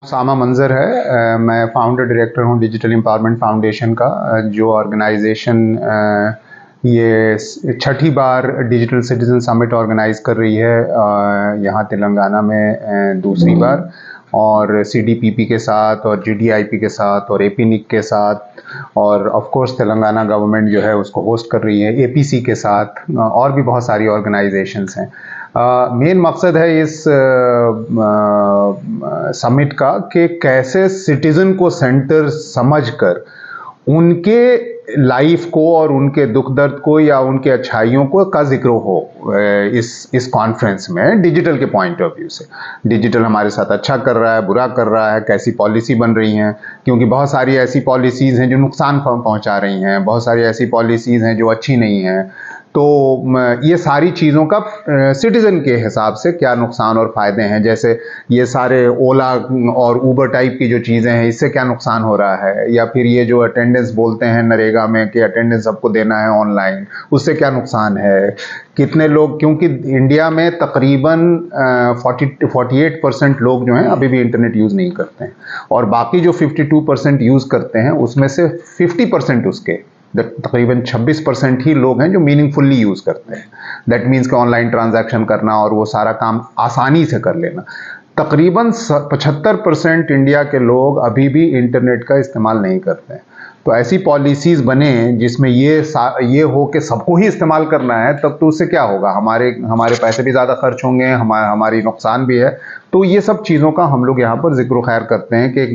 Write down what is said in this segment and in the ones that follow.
सामा मंजर है। मैं फाउंडर डायरेक्टर हूँ डिजिटल एम्पावरमेंट फाउंडेशन का, जो ऑर्गेनाइजेशन ये छठी बार डिजिटल सिटीजन समिट ऑर्गेनाइज कर रही है यहाँ तेलंगाना में दूसरी बार, और सीडीपीपी के साथ और जीडीआईपी के साथ और एपीनिक के साथ, और ऑफ कोर्स तेलंगाना गवर्नमेंट जो है उसको होस्ट कर रही है, एपीसी के साथ, और भी बहुत सारी ऑर्गेनाइजेशंस हैं। मेन मकसद है इस समिट का कि कैसे सिटीजन को सेंटर समझकर उनके लाइफ को और उनके दुख दर्द को या उनके अच्छाइयों को का जिक्र हो इस कॉन्फ्रेंस में, डिजिटल के पॉइंट ऑफ व्यू से। डिजिटल हमारे साथ अच्छा कर रहा है, बुरा कर रहा है, कैसी पॉलिसी बन रही हैं, क्योंकि बहुत सारी ऐसी पॉलिसीज़ हैं जो नुकसान पहुंचा रही हैं, बहुत सारी ऐसी पॉलिसीज़ हैं जो अच्छी नहीं हैं। तो ये सारी चीज़ों का सिटीज़न के हिसाब से क्या नुकसान और फ़ायदे हैं, जैसे ये सारे ओला और ऊबर टाइप की जो चीज़ें हैं इससे क्या नुकसान हो रहा है, या फिर ये जो अटेंडेंस बोलते हैं नरेगा में कि अटेंडेंस सबको देना है ऑनलाइन, उससे क्या नुकसान है। कितने लोग, क्योंकि इंडिया में तकरीबन 48% लोग जो हैं अभी भी इंटरनेट यूज़ नहीं करते हैं, और बाकी जो 52% यूज़ करते हैं उसमें से 50% उसके तकरीबन 26% ही लोग हैं जो मीनिंगफुली यूज़ करते हैं। दैट मीन्स कि ऑनलाइन ट्रांजैक्शन करना और वो सारा काम आसानी से कर लेना। तकरीबन 75% इंडिया के लोग अभी भी इंटरनेट का इस्तेमाल नहीं करते हैं। तो ऐसी पॉलिसीज़ बने जिसमें ये हो कि सबको ही इस्तेमाल करना है, तब तो उससे क्या होगा, हमारे पैसे भी ज़्यादा खर्च होंगे, हमारी नुकसान भी है। तो ये सब चीज़ों का हम लोग यहाँ पर जिक्र खैर करते हैं कि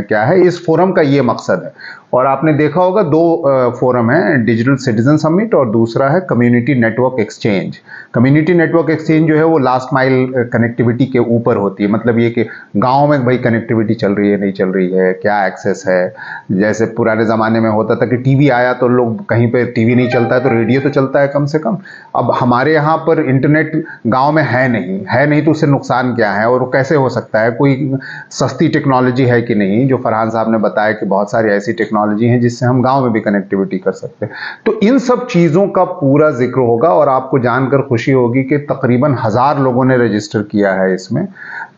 क्या है इस फोरम का ये मकसद है। और आपने देखा होगा दो फोरम है, डिजिटल सिटीजन समिट और दूसरा है community network exchange. Community network exchange जो है वो लास्ट माइल कनेक्टिविटी के ऊपर होती है, मतलब ये कि गांव में भाई कनेक्टिविटी चल रही है नहीं चल रही है, क्या एक्सेस है। जैसे पुराने ज़माने में होता था कि टीवी आया तो लोग, कहीं पे टीवी नहीं चलता है तो रेडियो तो चलता है कम से कम। अब हमारे यहाँ पर इंटरनेट गाँव में है नहीं तो उससे नुकसान क्या है और कैसे हो सकता है, कोई सस्ती टेक्नोलॉजी है कि नहीं, जो फरहान साहब ने बताया कि बहुत सारी ऐसी टेक्नोलॉजी हैं जिससे हम गांव में भी कनेक्टिविटी कर सकते हैं। तो इन सब चीज़ों का पूरा जिक्र होगा, और आपको जानकर खुशी होगी कि तकरीबन 1000 लोगों ने रजिस्टर किया है इसमें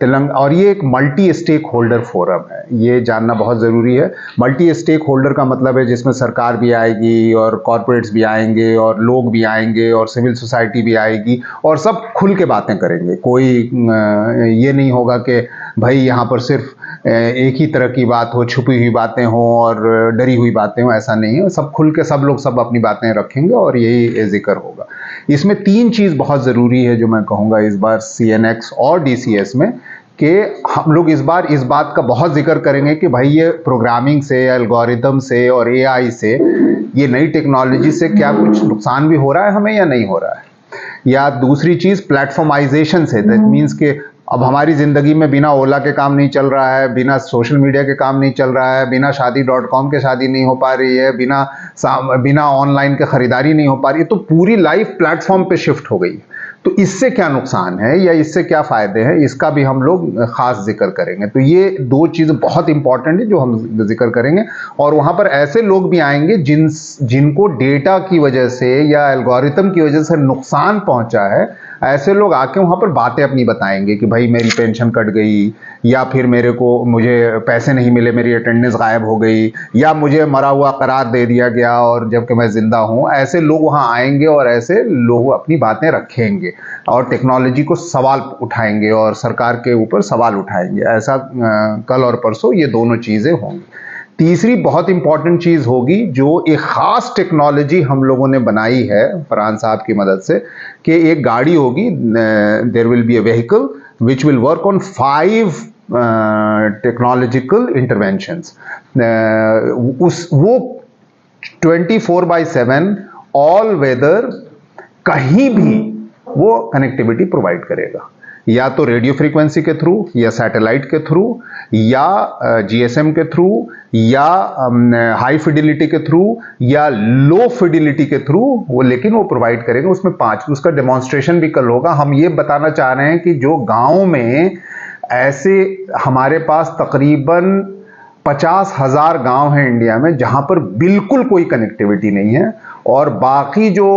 और ये एक मल्टी स्टेक होल्डर फोरम है, ये जानना बहुत ज़रूरी है। मल्टी स्टेक होल्डर का मतलब है जिसमें सरकार भी आएगी और कॉरपोरेट्स भी आएंगे और लोग भी आएंगे और सिविल सोसाइटी भी आएगी, और सब खुल के बातें करेंगे। कोई ये नहीं होगा कि भाई यहाँ पर सिर्फ एक ही तरह की बात हो, छुपी हुई बातें हो और डरी हुई बातें हो, ऐसा नहीं है। सब खुल के सब लोग सब अपनी बातें रखेंगे और यही जिक्र होगा। इसमें 3 चीज़ बहुत ज़रूरी है जो मैं कहूँगा इस बार CNX और DCS में, कि हम लोग इस बार इस बात का बहुत जिक्र करेंगे कि भाई ये प्रोग्रामिंग से, एल्गोरिदम से और AI से, ये नई टेक्नोलॉजी से क्या कुछ नुकसान भी हो रहा है हमें या नहीं हो रहा है। या दूसरी चीज़ प्लेटफॉर्माइजेशन से, दैट मीन्स कि अब हमारी ज़िंदगी में बिना ओला के काम नहीं चल रहा है, बिना सोशल मीडिया के काम नहीं चल रहा है, बिना शादी.com के शादी नहीं हो पा रही है, बिना ऑनलाइन के ख़रीदारी नहीं हो पा रही है। तो पूरी लाइफ प्लेटफॉर्म पे शिफ्ट हो गई है। तो इससे क्या नुकसान है या इससे क्या फ़ायदे हैं, इसका भी हम लोग ख़ास जिक्र करेंगे। तो ये 2 चीज़ें बहुत इंपॉर्टेंट है जो हम जिक्र करेंगे, और वहाँ पर ऐसे लोग भी आएंगे जिनको डेटा की वजह से या एल्गोरिथम की वजह से नुकसान पहुँचा है। ऐसे लोग आके वहाँ पर बातें अपनी बताएंगे कि भाई मेरी पेंशन कट गई, या फिर मुझे पैसे नहीं मिले, मेरी अटेंडेंस गायब हो गई, या मुझे मरा हुआ करार दे दिया गया और जबकि मैं ज़िंदा हूँ। ऐसे लोग वहाँ आएंगे और ऐसे लोग अपनी बातें रखेंगे और टेक्नोलॉजी को सवाल उठाएंगे और सरकार के ऊपर सवाल उठाएंगे। ऐसा कल और परसों ये दोनों चीज़ें होंगी। तीसरी बहुत इंपॉर्टेंट चीज़ होगी जो एक ख़ास टेक्नोलॉजी हम लोगों ने बनाई है फरहान साहब की मदद से, कि एक गाड़ी होगी, there will be a vehicle which will work on 5 technological interventions. वो 24/7 ऑल वेदर कहीं भी वो कनेक्टिविटी प्रोवाइड करेगा, या तो रेडियो फ्रीक्वेंसी के थ्रू, या सैटेलाइट के थ्रू, या GSM के थ्रू, या हाई फिडिलिटी के थ्रू, या लो फिडिलिटी के थ्रू, लेकिन वो प्रोवाइड करेंगे। उसमें 5, उसका डेमोन्स्ट्रेशन भी कल होगा। हम ये बताना चाह रहे हैं कि जो गांव में ऐसे हमारे पास तकरीबन 50,000 गांव हैं इंडिया में जहां पर बिल्कुल कोई कनेक्टिविटी नहीं है, और बाकी जो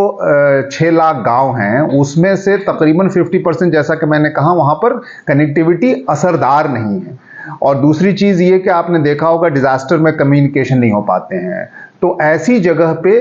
6 लाख गांव हैं उसमें से तकरीबन 50%, जैसा कि मैंने कहा, वहां पर कनेक्टिविटी असरदार नहीं है। और दूसरी चीज़ ये कि आपने देखा होगा डिज़ास्टर में कम्युनिकेशन नहीं हो पाते हैं, तो ऐसी जगह पे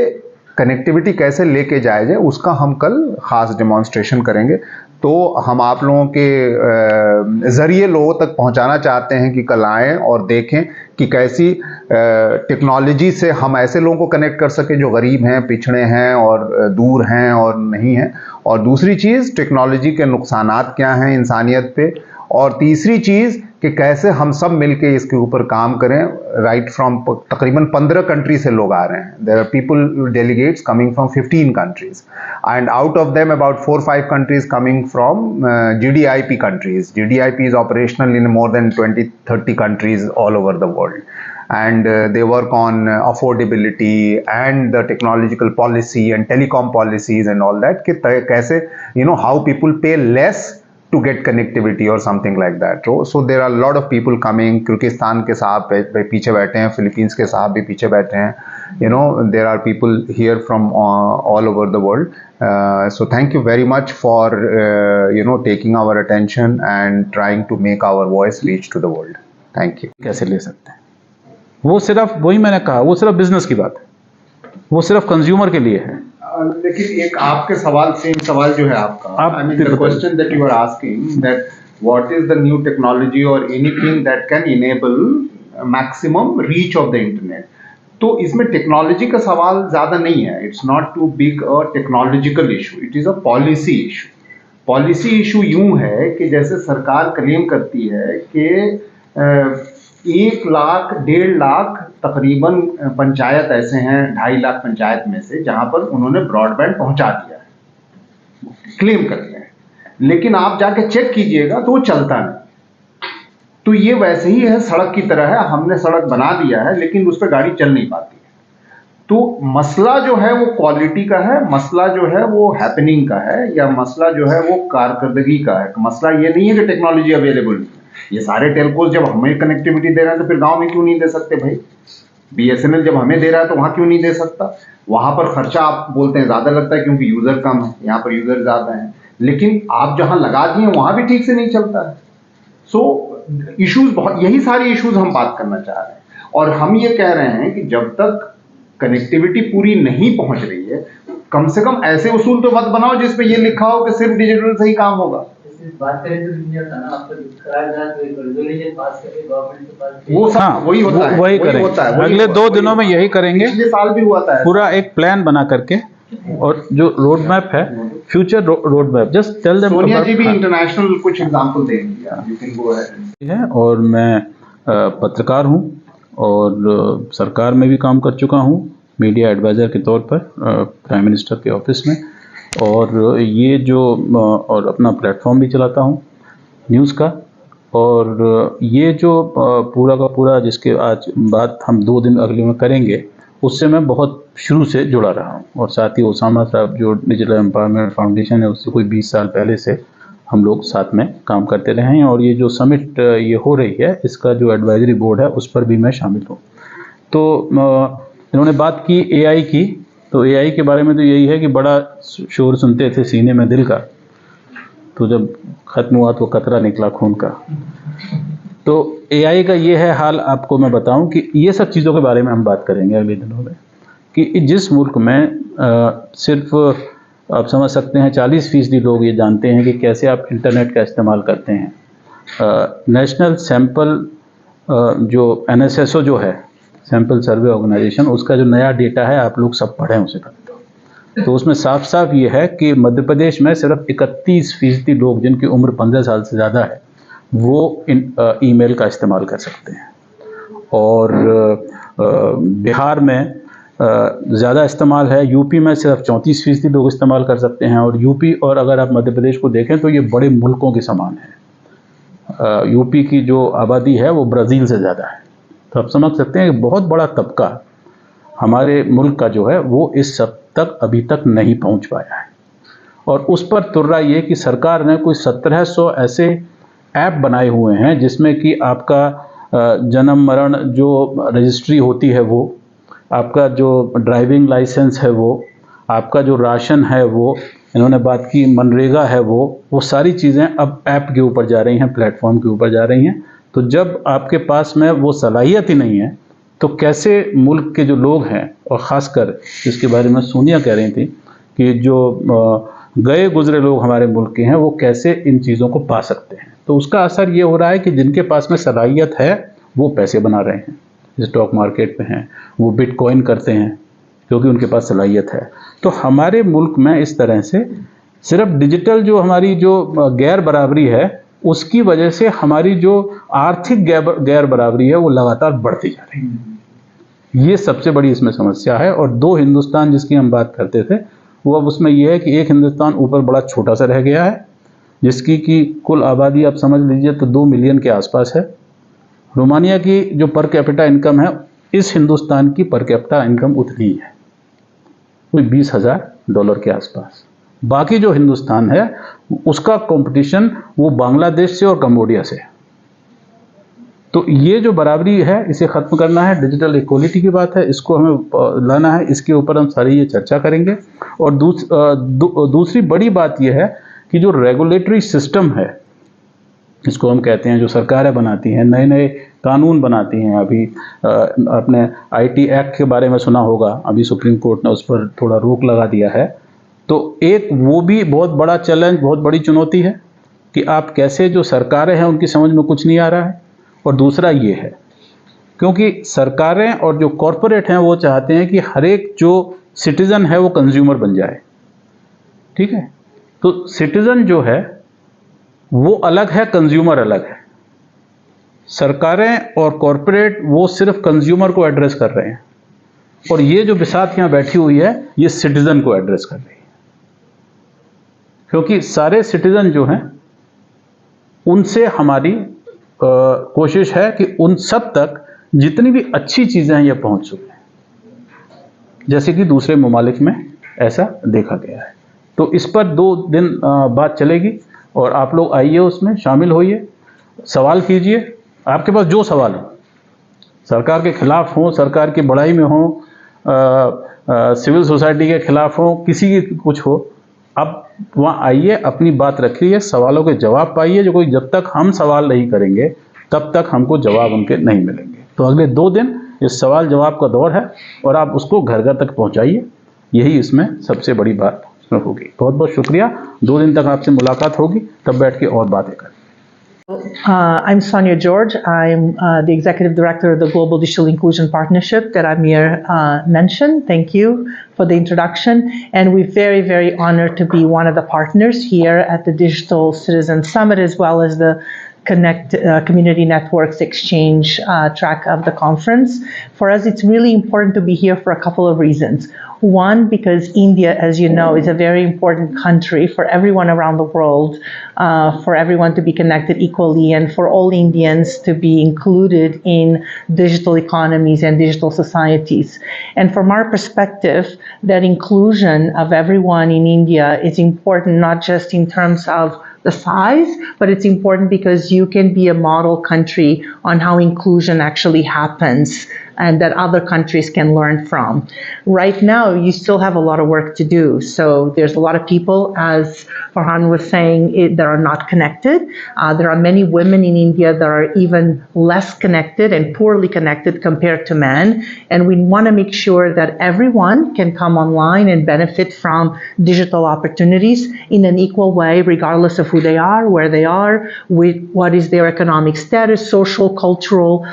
कनेक्टिविटी कैसे लेके जाया जाए उसका हम कल ख़ास डेमॉन्स्ट्रेशन करेंगे। तो हम आप लोगों के ज़रिए लोगों तक पहुंचाना चाहते हैं कि कल आएँ और देखें कि कैसी टेक्नोलॉजी से हम ऐसे लोगों को कनेक्ट कर सकें जो गरीब हैं, पिछड़े हैं और दूर हैं और नहीं हैं। और दूसरी चीज़ टेक्नोलॉजी के नुकसानात क्या हैं इंसानियत पे, और तीसरी चीज़ कि कैसे हम सब मिलके इसके ऊपर काम करें। राइट फ्रॉम तकरीबन 15 कंट्री से लोग आ रहे हैं। There are people delegates coming from 15 countries and out of them about 4-5 countries coming from GDIP countries. GDIP is operational in more than 20-30 countries all over the world. And they work on affordability and the technological policy and telecom policies and all that कि कैसे how people pay less to get connectivity or something like that. So there are a lot of people coming. Kyrgyzstan के साहब पीछे बैठे हैं, Philippines के साहब भी पीछे बैठे हैं. There are people here from all over the world. So thank you very much for taking our attention and trying to make our voice reach to the world. Thank you. कैसे ले सकते हैं, वो सिर्फ वही मैंने कहा, वो सिर्फ बिजनेस की बात है, वो सिर्फ कंज्यूमर के लिए है। लेकिन एक आपके सेम सवाल जो है आपका, I mean the question that you are asking that what is the new technology or anything that can enable maximum reach of the internet, तो इसमें टेक्नोलॉजी का सवाल ज्यादा नहीं है. It's not too big a technological issue, it is a policy issue. Policy issue यूं है कि जैसे सरकार क्लेम करती है कि 1 लाख 1.5 लाख तकरीबन पंचायत ऐसे हैं, 2.5 लाख पंचायत में से जहां पर उन्होंने ब्रॉडबैंड पहुंचा दिया है, क्लेम करते हैं. लेकिन आप जाके चेक कीजिएगा तो वो चलता नहीं. तो ये वैसे ही है, सड़क की तरह है. हमने सड़क बना दिया है लेकिन उस पर गाड़ी चल नहीं पाती है. तो मसला जो है वो क्वालिटी का है, मसला जो है वो हैपनिंग का है, या मसला जो है वो कारकर्दगी का है. मसला ये नहीं है कि टेक्नोलॉजी अवेलेबल नहीं है. ये सारे टेलकोज जब हमें कनेक्टिविटी दे रहे हैं तो फिर गांव में क्यों नहीं दे सकते भाई? BSNL जब हमें दे रहा है तो वहां क्यों नहीं दे सकता? वहां पर खर्चा आप बोलते हैं ज्यादा लगता है क्योंकि यूजर कम है, यहाँ पर यूजर ज्यादा है. लेकिन आप जहां लगा दिए वहां भी ठीक से नहीं चलता है. सो इश्यूज बहुत, यही सारी इश्यूज हम बात करना चाह रहे हैं. और हम ये कह रहे हैं कि जब तक कनेक्टिविटी पूरी नहीं पहुंच रही है, कम से कम ऐसे उसूल तो मत बनाओ जिसपे ये लिखा हो कि सिर्फ डिजिटल से ही काम होगा. बात करें तो इंजीनियर था ना, आपका करारदाद रेजोल्यूशन पास करके गवर्नमेंट के पास वो सब हाँ, वही होता है, वही करेंगे. अगले 2 दिनों में यही करेंगे. पिछले साल भी हुआ था पूरा एक प्लान बना करके, और जो रोड मैप है, future road map, just tell them. Sonia ji भी इंटरनेशनल कुछ एग्जांपल देंगी, यू कैन गो अहेड. है, और मैं पत्रकार हूँ और सरकार में भी काम कर चुका हूँ, मीडिया एडवाइज़र के तौर पर प्राइम मिनिस्टर के ऑफिस में, और ये जो और अपना प्लेटफॉर्म भी चलाता हूँ न्यूज़ का. और ये जो पूरा का पूरा जिसके आज बात हम 2 दिन अगले में करेंगे, उससे मैं बहुत शुरू से जुड़ा रहा हूँ. और साथ ही ओसामा साहब जो डिजिटल एम्पावरमेंट फाउंडेशन है, उससे कोई 20 साल पहले से हम लोग साथ में काम करते रहे हैं. और ये जो समिट ये हो रही है, इसका जो एडवाइजरी बोर्ड है उस पर भी मैं शामिल हूँ. तो इन्होंने बात की AI की, तो AI के बारे में तो यही है कि बड़ा शोर सुनते थे सीने में दिल का, तो जब ख़त्म हुआ तो कतरा निकला खून का. तो AI का ये है हाल. आपको मैं बताऊं कि ये सब चीज़ों के बारे में हम बात करेंगे अगले दिनों में, कि जिस मुल्क में सिर्फ आप समझ सकते हैं 40% लोग ये जानते हैं कि कैसे आप इंटरनेट का इस्तेमाल करते हैं. नेशनल सैम्पल जो NSSO जो है, सैम्पल सर्वे ऑर्गेनाइजेशन, उसका जो नया डेटा है आप लोग सब पढ़ें उसे. तो उसमें साफ साफ ये है कि मध्य प्रदेश में सिर्फ 31% लोग जिनकी उम्र 15 साल से ज़्यादा है वो ईमेल का इस्तेमाल कर सकते हैं. और बिहार में ज़्यादा इस्तेमाल है. यूपी में सिर्फ 34% लोग इस्तेमाल कर सकते हैं. और यूपी, और अगर आप मध्य प्रदेश को देखें तो ये बड़े मुल्कों के समान है. यूपी की जो आबादी है वो ब्राज़ील से ज़्यादा है. तो आप समझ सकते हैं कि बहुत बड़ा तबका हमारे मुल्क का जो है वो इस सब तक अभी तक नहीं पहुंच पाया है. और उस पर तुर्रा ये कि सरकार ने कोई 1700 ऐसे ऐप बनाए हुए हैं जिसमें कि आपका जन्म मरण जो रजिस्ट्री होती है वो, आपका जो ड्राइविंग लाइसेंस है वो, आपका जो राशन है वो, इन्होंने बात की मनरेगा है वो सारी चीज़ें अब ऐप के ऊपर जा रही हैं, प्लेटफॉर्म के ऊपर जा रही हैं, तो जब आपके पास में वो सलाहियत ही नहीं है तो कैसे मुल्क के जो लोग हैं, और ख़ासकर जिसके बारे में सोनिया कह रही थी कि जो गए गुजरे लोग हमारे मुल्क के हैं, वो कैसे इन चीज़ों को पा सकते हैं। तो उसका असर ये हो रहा है कि जिनके पास में सलाहियत है वो पैसे बना रहे हैं, स्टॉक मार्केट में हैं, वो बिटकॉइन करते हैं क्योंकि उनके पास सलाहियत है। तो हमारे मुल्क में इस तरह से सिर्फ डिजिटल जो हमारी जो गैर बराबरी है, उसकी वजह से हमारी जो आर्थिक गैर बराबरी है वो लगातार बढ़ती जा रही है। ये सबसे बड़ी इसमें समस्या है। और दो हिंदुस्तान जिसकी हम बात करते थे, वो अब उसमें यह है कि एक हिंदुस्तान ऊपर बड़ा छोटा सा रह गया है, जिसकी कि कुल आबादी आप समझ लीजिए तो 2 मिलियन के आसपास है। रोमानिया की जो पर कैपिटा इनकम है, इस हिंदुस्तान की पर कैपिटा इनकम उतनी ही है, कोई $20,000 के आसपास। बाकी जो हिंदुस्तान है उसका कंपटीशन वो बांग्लादेश से और कंबोडिया से है। तो ये जो बराबरी है इसे ख़त्म करना है, डिजिटल इक्वलिटी की बात है, इसको हमें लाना है, इसके ऊपर हम सारी ये चर्चा करेंगे। और दूसरी बड़ी बात ये है कि जो रेगुलेटरी सिस्टम है, इसको हम कहते हैं, जो सरकारें बनाती हैं, नए नए कानून बनाती हैं। अभी आपने IT एक्ट के बारे में सुना होगा, अभी सुप्रीम कोर्ट ने उस पर थोड़ा रोक लगा दिया है। तो एक वो भी बहुत बड़ा चैलेंज, बहुत बड़ी चुनौती है कि आप कैसे, जो सरकारें हैं उनकी समझ में कुछ नहीं आ रहा है। और दूसरा ये है क्योंकि सरकारें और जो कॉरपोरेट हैं वो चाहते हैं कि हर एक जो सिटीज़न है वो कंज्यूमर बन जाए, ठीक है। तो सिटीज़न जो है वो अलग है, कंज्यूमर अलग है। सरकारें और कॉरपोरेट वो सिर्फ कंज्यूमर को एड्रेस कर रहे हैं, और ये जो बिसात यहाँ बैठी हुई है ये सिटीज़न को एड्रेस कर रही है। क्योंकि सारे सिटीज़न जो हैं उनसे हमारी कोशिश है कि उन सब तक जितनी भी अच्छी चीज़ें हैं ये पहुंच सकें, जैसे कि दूसरे ममालिक में ऐसा देखा गया है। तो इस पर 2 दिन बात चलेगी और आप लोग आइए, उसमें शामिल होइए, सवाल कीजिए, आपके पास जो सवाल हो, सरकार के खिलाफ हो, सरकार की बड़ाई में हो, सिविल सोसाइटी के खिलाफ हो, किसी की कुछ हो, अब वहाँ आइए, अपनी बात रखिए, सवालों के जवाब पाइए। जो कोई, जब तक हम सवाल नहीं करेंगे तब तक हमको जवाब उनके नहीं मिलेंगे। तो अगले 2 दिन इस सवाल जवाब का दौर है और आप उसको घर घर तक पहुँचाइए, यही इसमें सबसे बड़ी बात होगी। बहुत बहुत शुक्रिया। 2 दिन तक आपसे मुलाकात होगी, तब बैठ के और बातें करें। I'm Sonia George. I'm the Executive Director of the Global Digital Inclusion Partnership that Amir mentioned. Thank you for the introduction. And we're very, very honored to be one of the partners here at the Digital Citizen Summit, as well as the Community Networks Exchange track of the conference. For us, it's really important to be here for a couple of reasons. One, because India, as you know, is a very important country for everyone around the world, for everyone to be connected equally, and for all Indians to be included in digital economies and digital societies. And from our perspective, that inclusion of everyone in India is important, not just in terms of the size, but it's important because you can be a model country on how inclusion actually happens and that other countries can learn from. Right now, you still have a lot of work to do. So there's a lot of people, as Farhan was saying, that are not connected. There are many women in India that are even less connected and poorly connected compared to men. And we want to make sure that everyone can come online and benefit from digital opportunities in an equal way, regardless of who they are, where they are, with what is their economic status, social, cultural,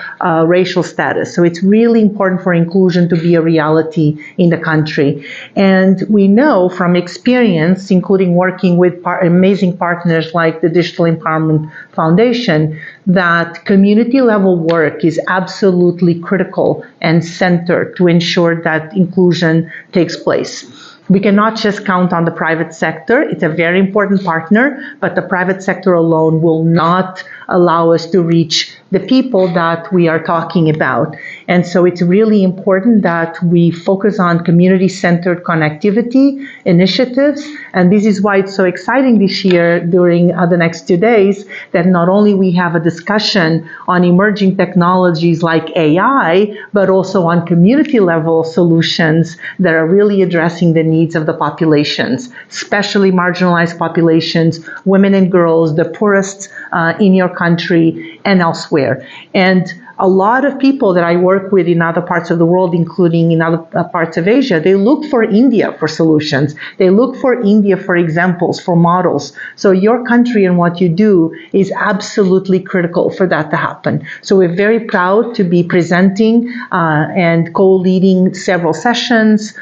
racial status. So it's really important for inclusion to be a reality in the country. And we know from experience, including working with amazing partners like the Digital Empowerment Foundation, that community level work is absolutely critical and centered to ensure that inclusion takes place. We cannot just count on the private sector. It's a very important partner, but the private sector alone will not allow us to reach the people that we are talking about. And so it's really important that we focus on community-centered connectivity initiatives. And this is why it's so exciting this year during the next 2 days that not only we have a discussion on emerging technologies like AI, but also on community-level solutions that are really addressing the needs of the populations, especially marginalized populations, women and girls, the poorest in your country and elsewhere. And a lot of people that I work with in other parts of the world, including in other parts of Asia, they look for India for solutions. They look for India for examples, for models. So your country and what you do is absolutely critical for that to happen. So we're very proud to be presenting and co-leading several sessions,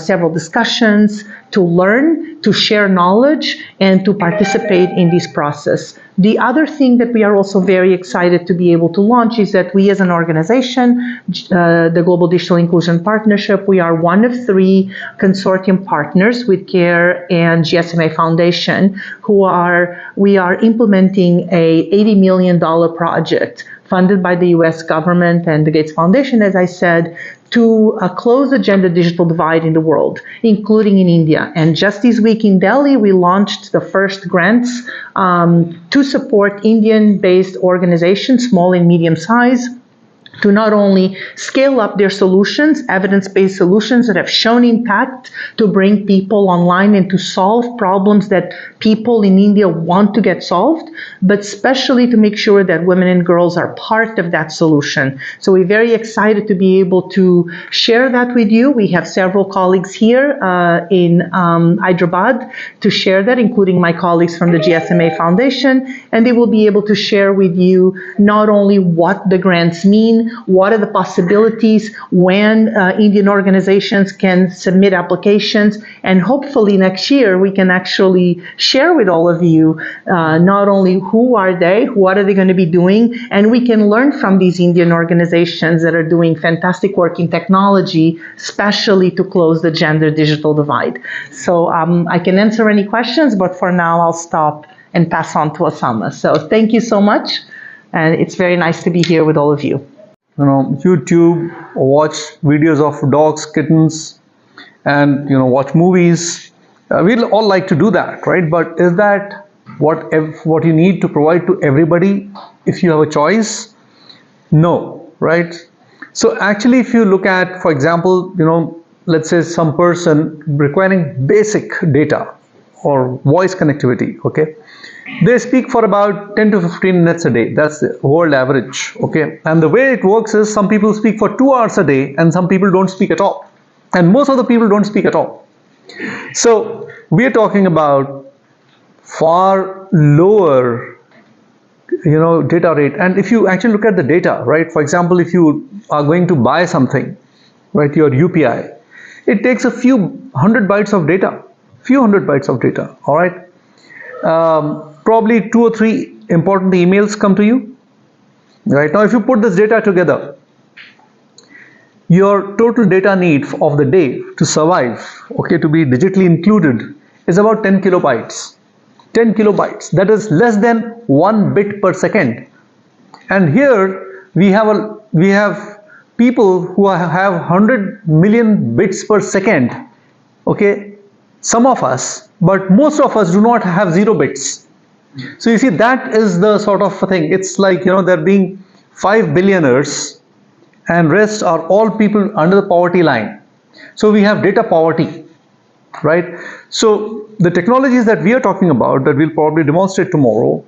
several discussions, to learn, to share knowledge, and to participate in this process. The other thing that we are also very excited to be able to launch is that we as an organization, the Global Digital Inclusion Partnership, we are one of 3 consortium partners with CARE and GSMA Foundation, we are implementing a $80 million project funded by the US government and the Gates Foundation, as I said, to close the gender digital divide in the world, including in India. And just this week in Delhi, we launched the first grants to support Indian-based organizations, small and medium size, to not only scale up their solutions, evidence-based solutions that have shown impact to bring people online and to solve problems that people in India want to get solved, but especially to make sure that women and girls are part of that solution. So we're very excited to be able to share that with you. We have several colleagues here in Hyderabad to share that, including my colleagues from the GSMA Foundation, and they will be able to share with you not only what the grants mean, what are the possibilities when Indian organizations can submit applications, and hopefully next year we can actually share with all of you not only who are they, what are they going to be doing, and we can learn from these Indian organizations that are doing fantastic work in technology, especially to close the gender digital divide. So I can answer any questions, but for now I'll stop and pass on to Osama. So thank you so much, and it's very nice to be here with all of you. YouTube, watch videos of dogs, kittens, and watch movies. We'll all like to do that, right? But is that what you need to provide to everybody if you have a choice? No, right? So actually, if you look at, for example, let's say some person requiring basic data or voice connectivity, okay? They speak for about 10 to 15 minutes a day. That's the world average, okay? And the way it works is some people speak for 2 hours a day and some people don't speak at all. And most of the people don't speak at all. So we are talking about far lower, data rate. And if you actually look at the data, right? For example, if you are going to buy something, right, your UPI, it takes a few hundred bytes of data, all right? Probably 2 or 3 important emails come to you. Right now, if you put this data together, your total data need of the day to survive, okay, to be digitally included, is about 10 kilobytes. 10 kilobytes. That is less than 1 bit per second. And here we have people who have 100 million bits per second. Okay, some of us, but most of us do not have 0 bits. So you see, that is the sort of thing. It's like, there being 5 billionaires and rest are all people under the poverty line. So we have data poverty, right? So the technologies that we are talking about, that we'll probably demonstrate tomorrow,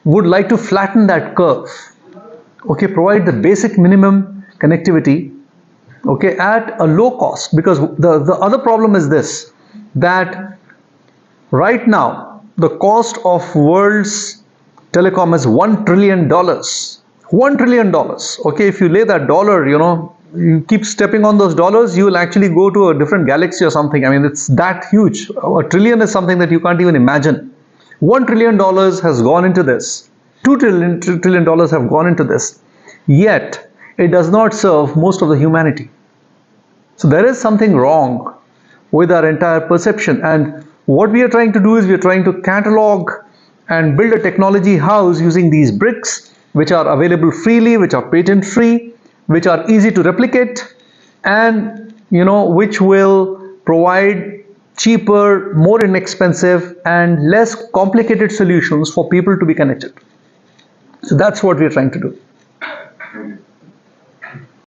would like to flatten that curve. Okay, provide the basic minimum connectivity, okay, at a low cost. Because the other problem is this, that right now, the cost of world's telecom is $1 trillion. $1 trillion. Okay, if you lay that dollar, you keep stepping on those dollars, you will actually go to a different galaxy or something. I mean, it's that huge. A trillion is something that you can't even imagine. $1 trillion has gone into this. $2 trillion have gone into this. Yet, it does not serve most of the humanity. So there is something wrong with our entire perception. And what we are trying to do is we are trying to catalog and build a technology house using these bricks, which are available freely, which are patent free, which are easy to replicate, and which will provide cheaper, more inexpensive and less complicated solutions for people to be connected. So that's what we are trying to do.